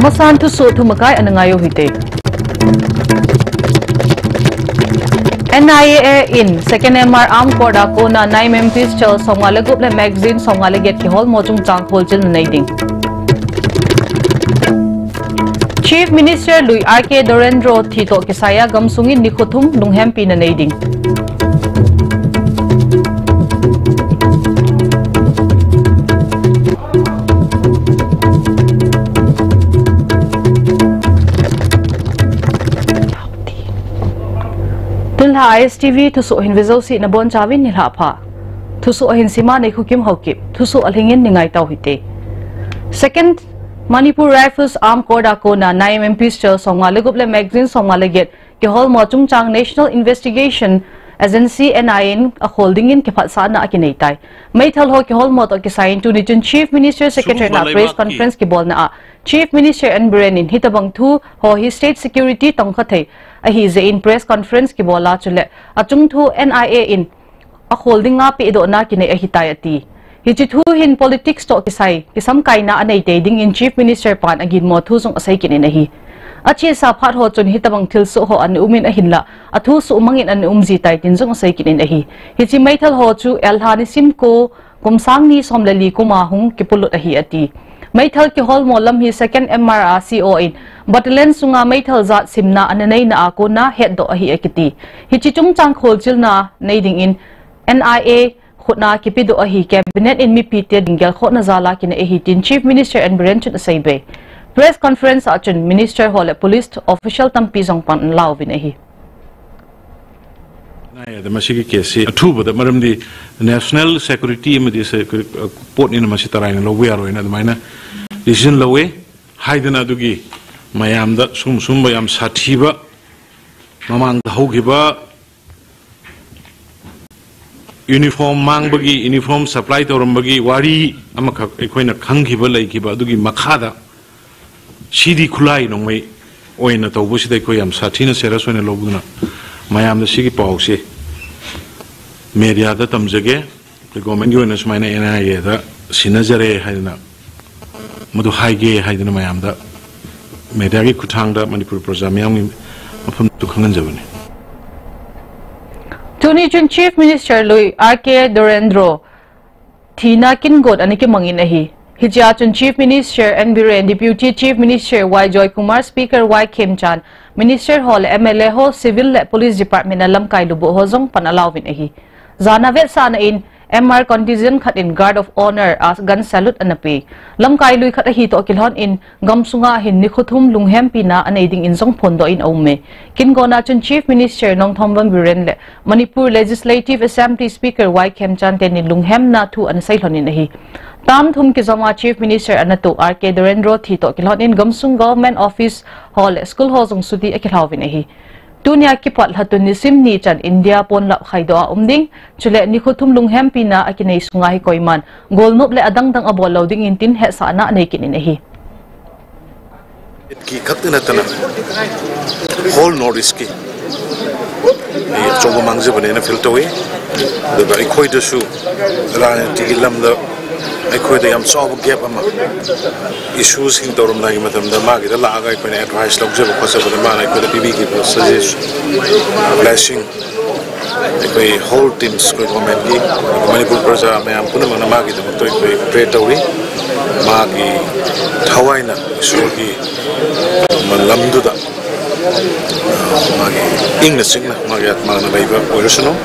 Amasan tu so tu makai anangayo hite. NIA in second MR arm koda kona 9 MPs chal somale group le magazine somale get ki hol mojung chang hol chil naiding. Chief Minister Lui RK Dorendro thito kisaya gamsungin nikothum lunghem pina naiding. Tulha ISTV tusu hin vizosi na bon chawin nilha pha tusu hin sima nei khukim hokip tusu alhingin ningai tau hite. Second Manipur Rifles Armed Corps Kona 9 MPs chal Somali Guple Magazine Somali get ke hol mochung chang National Investigation Agency NIN a holding in ke phatsa na akinai tai mai thal ho ke hol mot ke sign to nitun Chief Minister Secretary na press conference ke bol na Chief Minister N Birenin hitabang thu ho hi state security tongkhathei a hi ze in press conference ke bola chule achung thu NIA in a holding a pe do na kinai a hitayati Hichithu hin politics to kisai kisam kaina anai teding in Chief Minister pan agin mo thu song asai kinin nahi achi sa phat ho chun hitabang thil so ho an umin a hinla athu su mangin an umji tai tin song asai kinin nahi hichi maithal ho chu elhani sim ko kumsang ni somlali kuma hung kipulut ahi ati maithal ki hol molam hi second MRA CO in battalion sunga maithal zat simna ananai na ako na head do ahi akiti hichi chung chang kholchil na neiding in NIA khutna kipido ahi cabinet in mi pite dingel khotna zala kin ahi tin Chief Minister and Birenchut Saibe press conference achun Minister hole police official tampi jongpan lawin ahi na the masigi kesi athuba the maramdi national security imadi port in masitarai lo we are in the mina decision lowe haidana dugi mayam da sum bayam sathiba mamang hogiba uniform mang bagi uniform supply to bagi wari amaka ekoina khanghiba laikhiba adugi makhada sidi khulai nongmai oina tawbusi dai ko yam sathina seras oina lobuna mayam da sigi pause media da tamjage the government yoina sumaina NIA da sinajare haina madu haige haidina mayam da media gi kuthang da Manipur praja mayam mafam tu khangan jabani Tunijun Chief Minister Lui RK Dorendro Thina Kingot aniki mangin ahi Hijachun Chief Minister N Biren Deputy Chief Minister Y Joy Kumar Speaker Y Khemchan Minister Hall MLA ho Civil Police Department alam kai lubu hozong panalawin ahi Zanavet sana in MR contingent khat in guard of honor as gun salute anapi lamkai lui khat hi to kilhon in gamsunga hin nikhuthum lunghem pina anaiding in song phondo in aume kin gona chun Chief Minister Nongthomban Biren le Manipur Legislative Assembly Speaker Y Khemchan ten in lunghem na thu an sailhonin ahi tam thum ki zama Chief Minister anatu RK Dorendro thi to kilhon in gamsung government office hall school hozong sudi akilhawin ahi Dunia kipat hatun ni simni chan India pon lap khaidoa umding chule ni khuthum lunghem pina akinai sungai koiman golnup le adang dang abo loading intin he sana nei kinin hi ki khatna tana whole northeast ki ye chobo mangje bane na filtowe the bai khoi de su ran ti lam da ai khoi da yam chobo gap ama issues hin dorum nai matam da ma gi da la ga ko ne advice log je ko se ba ma na ko da pb ki suggest blessing ai whole teams ko comment gi Manipur praja me am puna ma gi da to ko pray tawi ma gi thawai na so gi malam du da ma gi english na ma gi atma na bai ba original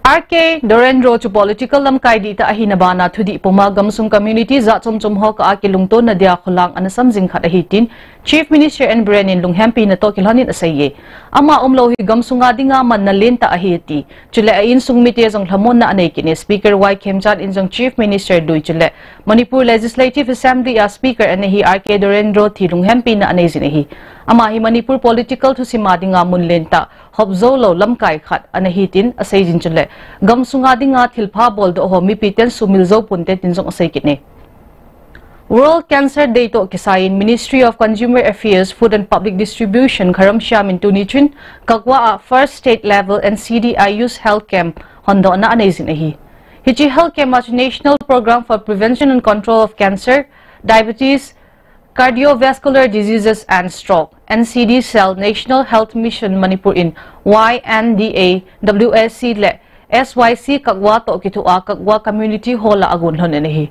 RK Dorendro to political lamkai di ta ahinabana thudi puma gamsung community za chomchom ho ka akilungto na dia khulang anasamjing khat ahitin Chief Minister N Birenin lunghampi na to kilhanin asaye ama umlo hi gamsunga dinga man na lenta ahiti chule ain sungmite jong hlamon na anai kini Speaker Y Khemchan in jong Chief Minister Dui chule Manipur Legislative Assembly a Speaker anahi RK Dorendro thi lunghampi na anai jinahi ama hi Manipur political to simadinga mun lenta hobzolo lamkai khat anahitin asai jin chule gamsunga dinga thilpha bol do ho mi piten sumilzo punte tinjong asai kine World Cancer Day to kisain Ministry of Consumer Affairs Food and Public Distribution Karam Sham in Tunijun kagwa first state level and CDIU's health camp hondo na anaisin ahi Hiji health camp national program for prevention and control of cancer diabetes Cardiovascular Diseases and Stroke, NCD Cell National Health Mission Manipur in YNDA WSC le SYC Kagwa to kitua Kagwa Community Hall agun honenehi.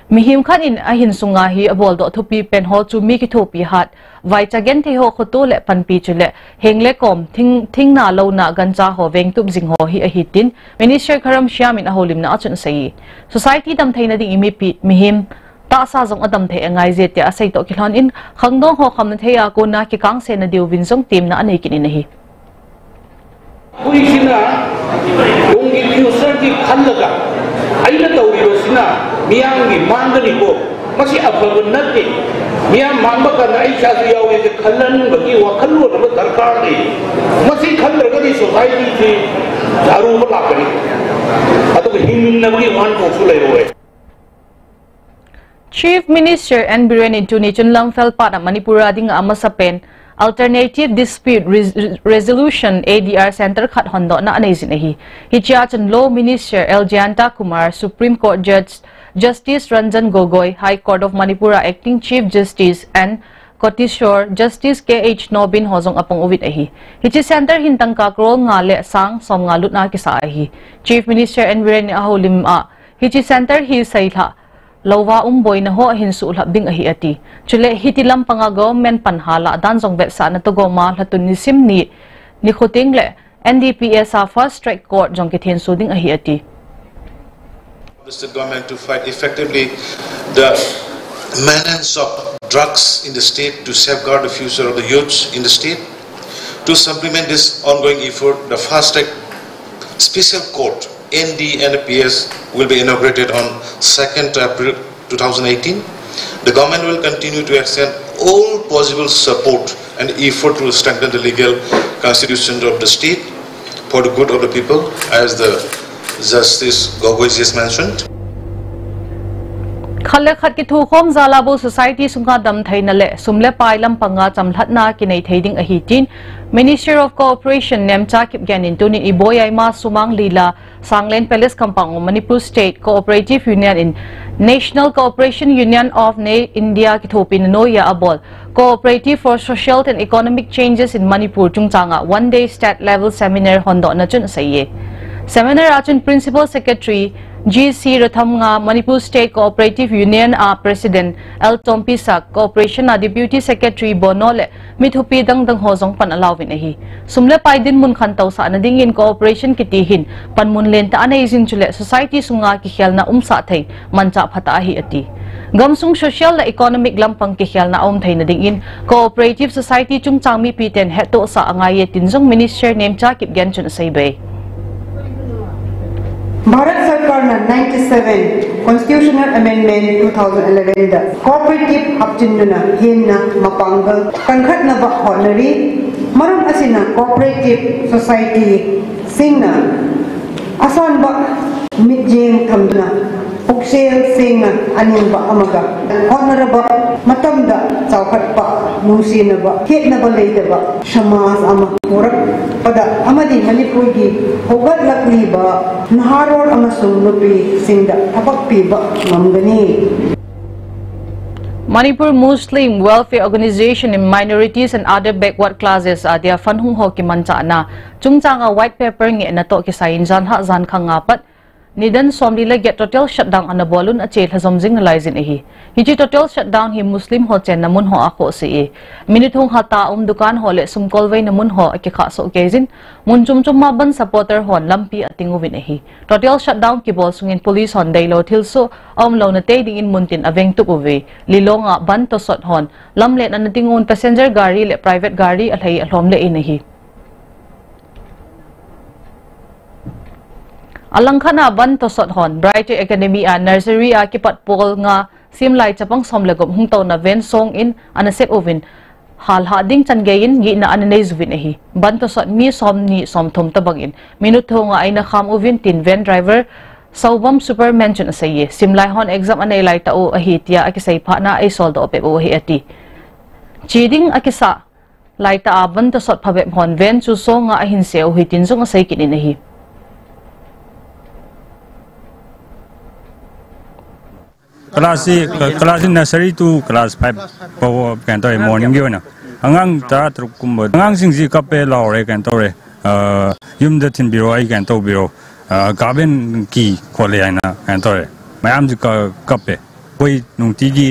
Mihim khan in ahin sungahi abol do thupi pen ho chu mi kithopi hat vai chagen the ho khoto le panpi chule hengle kom thing na lo na gancha ho veng tup jing ho hi a hitin Minister Karam Shyam in aholim na achun sei society dam theina ding imi pi mihim ta sa jong adam the angai je te asai to kilhon in khangdong ho kham na theya ko na ki kang se na diu win jong team na anei kin in hi puisina ongi future ki khallaga aina tawriba sina miyang gi mandani ko masi afagun natti miyang mamba kan ai cha su yawe ke khallan bagi wakhallo na darkar ni masi khallaga di society ki daru ba kani atu himin na bagi wan ko su lai roe. Chief Minister N. Biren Intuni Chunlang Felpat ng Manipura ding amasapen Alternative Dispute Resolution ADR Center Khat Hondo na anaysin ahi. Hichiachan Law Minister L. Jayanta Kumar, Supreme Court Judge Justice Ranjan Gogoi, High Court of Manipura Acting Chief Justice and Kotishore Justice K.H. Nobin Hozong apong uwit ahi. Hichi Center hintang kakrol nga le sang som nga lut na kisa ahi. Chief Minister N. Biren aholim Hichi Center hi sayla Lawa umboy na ho hinsul habding ahi ati. Chule hitilam pangago men panhala dan zong bet sa na togoma latun ni sim ni kuting le NDPS sa first strike court jong kithin suding ahi ati. The state government to fight effectively the menace of drugs in the state to safeguard the future of the youths in the state. To supplement this ongoing effort, the fast track special court NDPS will be inaugurated on 2nd April 2018. The government will continue to extend all possible support and effort to strengthen the legal constitution of the state for the good of the people, as the Justice Gogoi just mentioned. Khale khat ki thu khom zalabo society sunga dam thaina le sumle pailam panga chamlat na kinai theiding a hitin Minister of Cooperation Nemcha Kipgen Intuni Iboyai ma sumang lila Sanglen Palace Kampang Manipur State Cooperative Union in National Cooperation Union of India Kitopin Noya Abol Cooperative for Social and Economic Changes in Manipur Chungchanga one-day state level seminar hondo na chun saye. Seminar achun Principal Secretary GC Rathamnga Manipur State Cooperative Union President L. Tompisak Cooperation Deputy Secretary Bonole mithupi dang hozong panalawin ahi. Sumle paidin mun khantaw sa anadingin cooperation kitihin panmun lenta anay chule society sunga kihyal na umsa thay mancha phata ahi ati. Gamsung social na economic lampang kihyal na thay na dingin cooperative society chungchang mi piten heto sa angaye tinjong Minister Nemcha Kipgen chun saybay. Bharat Sarkar na 97 Constitutional Amendment 2011 da cooperative hapjinuna hinna mapanggal kankhat na ba honori maram asina cooperative society singna asan ba midjeng thamduna puksel singa aning ba amaga honora ba matamda chawkhat pa nusina ba het na ba leida ba samas ama murak pada amadi Manipur gi hogat lakli ba naharor amasung nupi singda tapak pi ba mamgani. Manipur Muslim Welfare Organization in Minorities and Other Backward Classes adia fanhung ho ki mancha na chungchanga white paper nge na to ki sain jan ha jan khangapat nidan somli la get total shutdown ana bolun achel hazom jing laizin ehi hiji total shutdown hi Muslim ho chen namun ho ako se minuthung hata dukan hole sumkolwei namun ho ki kha so kezin mun chum ma ban supporter hon lampi atingu win ehi total shutdown ki bol sungin police hon dailo thilso lo na te ding in muntin aveng tu uwe lilonga ban to sot hon lamle na tingun passenger gari le private gari alhai alhom le ehi Alangkhana ban to sot hon Bright Academy nursery kipat pol nga simlai chapang somlegom hungtaw na ven song in anasep ovin hal hading changein gi na ananay zuvin ehi ban to sot mi som ni som thom tabangin minutho nga ay na kham ovin tin van driver saubam superman chun asaye simlai hon exam anay lai tao ahitia akisay pa na ay soldo opep o ati chiding akisa lai ta ban to sot phabep hon ven chu so nga ahinse o hitin zong asay kinin ehi class nursery to class 5 po kan to morning gi na angang ta truk kum angang sing ji ka pe law re kan to re yum da tin biro ai kan to biro gaben ki khole ai na kan to re mayam ji ka pe koi nung ti gi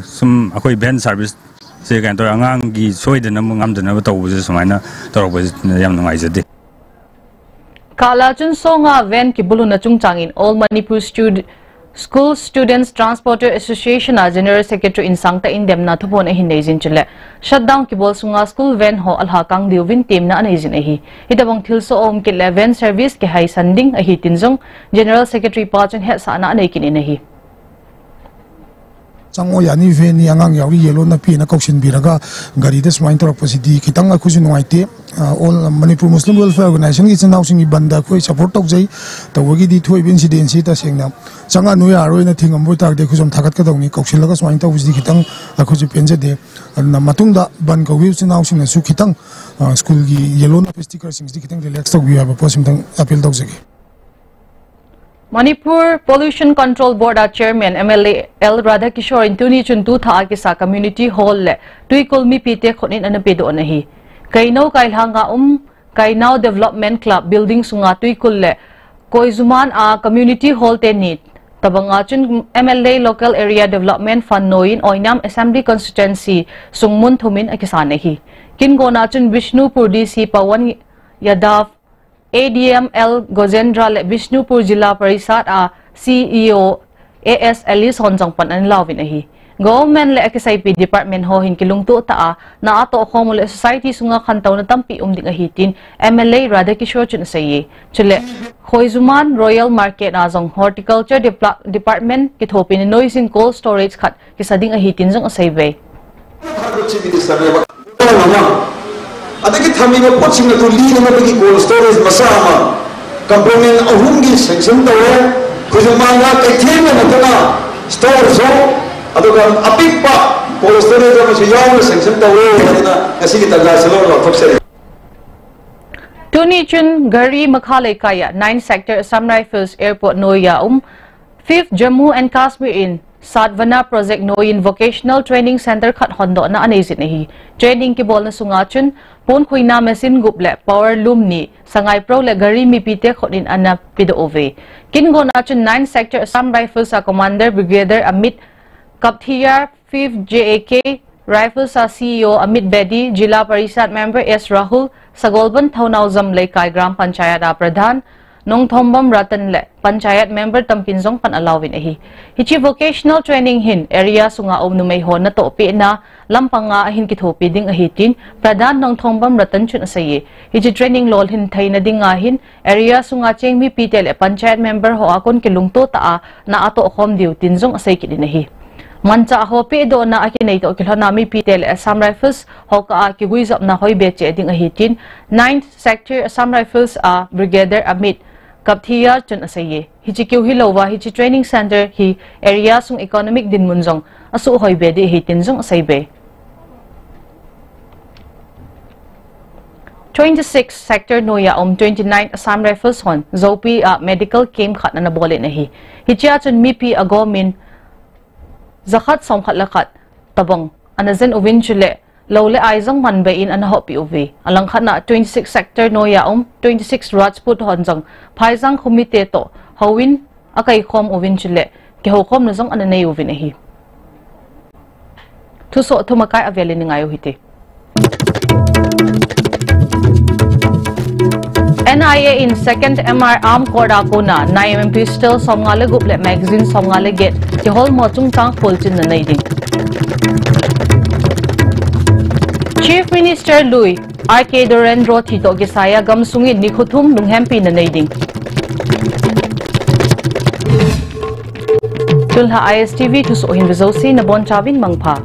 sum akoi ben service se kan to angang gi soi de na ngam de na to bu se sumai na to bu yam ngai je de Kalachun songa ven ki bulu na chungchangin All Manipur School Students Transporter Association a General Secretary in Sangta Indem na thupon ehin neizin chile shutdown ki bol sunga school van ho alha kang diwin team na anezin ehi itabong thilso om ki 11 service ki hai sanding ahi tinjong General Secretary Pachon he sa na anei kin ehi Sango yani veni angang yawi yellow na pi na kausin biraga gari des main torok posidi kitang aku sin ngaite all Manipur Muslim Welfare Organization ki chanau singi banda khoi support tok jai tawagi di thoi incident si ta sengna changa nu ya roi na thingam boi tak de khujom thakat ka dongni kausin laga smain tok posidi kitang aku ji penje de na matung da ban ka wi chanau sing na su kitang school gi yellow na sticker sing di kitang relax tok wi ha ba posim tang appeal tok jagi Manipur Pollution Control Board Chairman MLA L Radhakishore in tuni chuntu tha ki sa community hall le tui kolmi pite khonin anapedo anahi kaino kailhanga kainau development club building sunga tui kulle koizuman a community hall te nit tabanga chun MLA local area development fund noin oinam assembly constituency sungmun thumin akisanehi kingona chun Vishnupur DC Pawan Yadav ADML Gojendra le Vishnupur Jilla Parisad a CEO AS Alice Honjangpan an lawin ahi government le SIP department ho hin kilungtu ta na ato khomul society sunga khantaw na tampi umding ahitin MLA Radhakishore chun sayi chule Khoizuman Royal Market na jong horticulture department ki thopin noising cold storage khat ki sading ahitin jong asaibe adagi thamiba poching to lead na bagi cold storage masama component ahungi section tawe kujumanga kaithema natana store so aduga apikpa cold storage ma yaw section tawe na asi ki tagla selo la thokse Tuni chun gari makhale kaya 9 sector Assam Rifles Airport Noya 5th Jammu and Kashmir in Sadvana Project Noyin Vocational Training Center khat hondo na anezin nahi training ki bol na sunga chun pon khuina machine gup le power loom ni sangai pro le gari mi pite khonin ana pido ove kin go na chun 9 sector Assam Rifles a commander brigadier Amit Kapthia 5th JAK Rifles a CEO Amit Bedi Jilla Parisad member S Rahul Sagolban Thaunawzam Leikai Gram Panchayat a pradhan Nong Thombam Ratan le Panchayat member tampinjong pan alawin ahi hichi vocational training hin area sunga numei hon na to pe na lampanga hin ki thopi ding ahitin pradhan Nong Thombam Ratan chun asaye hichi training lol hin thaina dinga hin area sunga chengmi pitel panchayat member ho akon ki lungto ta na ato khom diu tinjong asai ki dinahi mancha ho pe do na akinei to kilhana mi pitel Assam Rifles ho ka ki guizap na hoi beche ding ahitin 9th sector Assam Rifles a brigadier Amit Kapthia chun asaye hichi kiu hilowa hichi training center hi area sung economic din munjong asu hoi be de hi tinjong asaibe 26 sector Noya 29 Assam Rifles hon zopi a medical camp khat na bole na hi hichia chun mipi agomin zakhat somkhat lakhat tabong anazen ovin chule Lole aizang manbe in an hopi uvi. Alang khana 26 sector Noya 26 Rajput honjang phaizang khumite to hawin akai khom uvin chile ke hokom na jong ananei uvin hi. Thuso thumakai aveli ningayo hite. NIA in second MR arm korda kona 9mm pistol somngale guple magazine somngale get ke hol mochung tang polchin na naiding. Chief Minister Lui R.K. Dorendro Thito Gisaya gamsungin ni khuthum nunghampi na naiding. Tulha ISTV thuso hin bizosi na bon chawin mangpha.